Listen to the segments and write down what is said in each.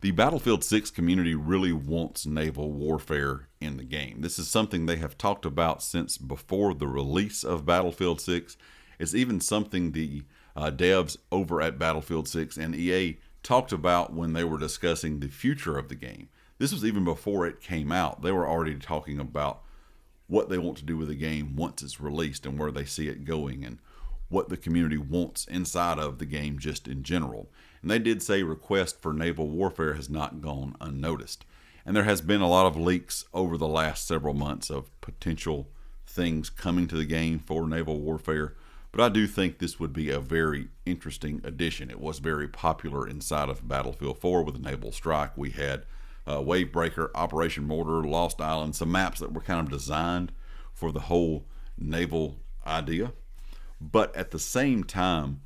The Battlefield 6 community really wants naval warfare in the game. This is something they have talked about since before the release of Battlefield 6. It's even something the devs over at Battlefield 6 and EA talked about when they were discussing the future of the game. This was even before it came out. They were already talking about what they want to do with the game once it's released and where they see it going and what the community wants inside of the game just in general. And they did say request for naval warfare has not gone unnoticed. And there has been a lot of leaks over the last several months of potential things coming to the game for naval warfare. But I do think this would be a very interesting addition. It was very popular inside of Battlefield 4 with Naval Strike. We had Wavebreaker, Operation Mortar, Lost Island, some maps that were kind of designed for the whole naval idea. But at the same time,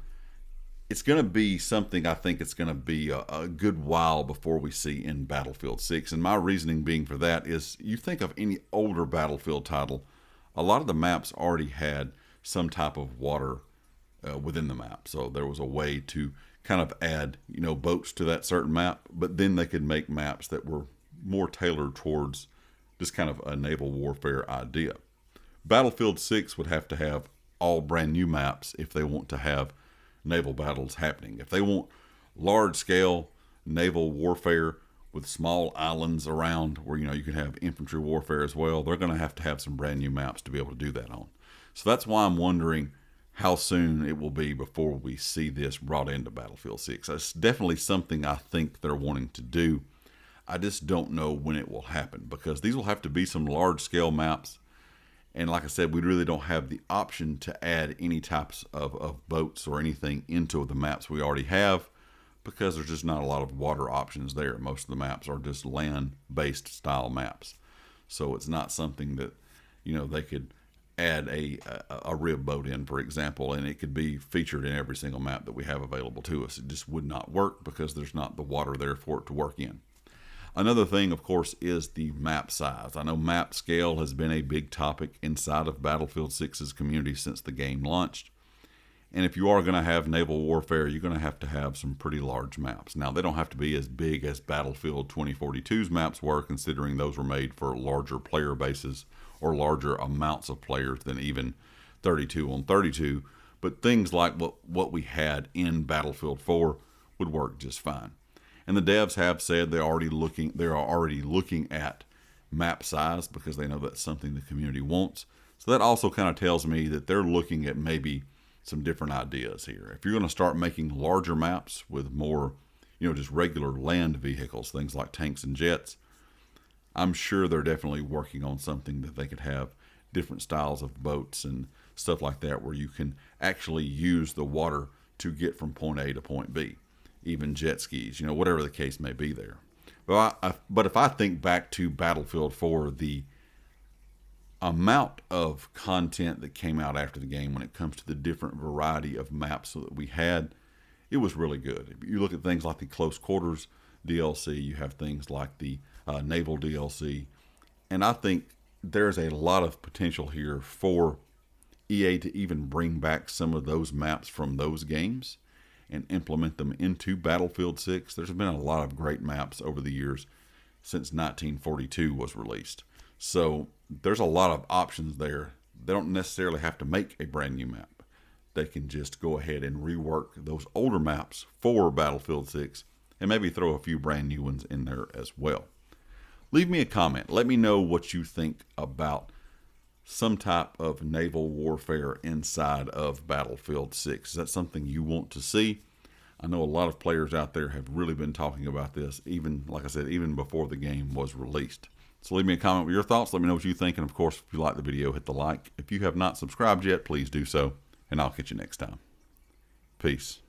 it's going to be something I think it's going to be a good while before we see in Battlefield 6. And my reasoning being for that is you think of any older Battlefield title, a lot of the maps already had some type of water within the map. So there was a way to kind of add, boats to that certain map, but then they could make maps that were more tailored towards just kind of a naval warfare idea. Battlefield 6 would have to have all brand new maps if they want to have naval battles happening. If they want large scale naval warfare with small islands around where you can have infantry warfare as well, they're going to have some brand new maps to be able to do that on. So that's why I'm wondering how soon it will be before we see this brought into Battlefield 6. That's definitely something I think they're wanting to do. I just don't know when it will happen because these will have to be some large scale maps. And like I said, we really don't have the option to add any types of boats or anything into the maps we already have because there's just not a lot of water options there. Most of the maps are just land-based style maps. So it's not something that, they could add a rib boat in, for example, and it could be featured in every single map that we have available to us. It just would not work because there's not the water there for it to work in. Another thing, of course, is the map size. I know map scale has been a big topic inside of Battlefield 6's community since the game launched. And if you are going to have naval warfare, you're going to have some pretty large maps. Now, they don't have to be as big as Battlefield 2042's maps were, considering those were made for larger player bases or larger amounts of players than even 32 on 32. But things like what we had in Battlefield 4 would work just fine. And the devs have said they're already looking at map size because they know that's something the community wants. So that also kind of tells me that they're looking at maybe some different ideas here. If you're going to start making larger maps with more, just regular land vehicles, things like tanks and jets, I'm sure they're definitely working on something that they could have different styles of boats and stuff like that where you can actually use the water to get from point A to point B. Even jet skis, whatever the case may be there. But if I think back to Battlefield 4, the amount of content that came out after the game when it comes to the different variety of maps that we had, it was really good. If you look at things like the Close Quarters DLC, you have things like the Naval DLC, and I think there's a lot of potential here for EA to even bring back some of those maps from those games and implement them into Battlefield 6. There's been a lot of great maps over the years since 1942 was released. So there's a lot of options there. They don't necessarily have to make a brand new map. They can just go ahead and rework those older maps for Battlefield 6 and maybe throw a few brand new ones in there as well. Leave me a comment. Let me know what you think about some type of naval warfare inside of Battlefield 6. Is that something you want to see? I know a lot of players out there have really been talking about this, even, like I said, even before the game was released. So leave me a comment with your thoughts. Let me know what you think. And of course, if you like the video, hit the like. If you have not subscribed yet, please do so. And I'll catch you next time. Peace.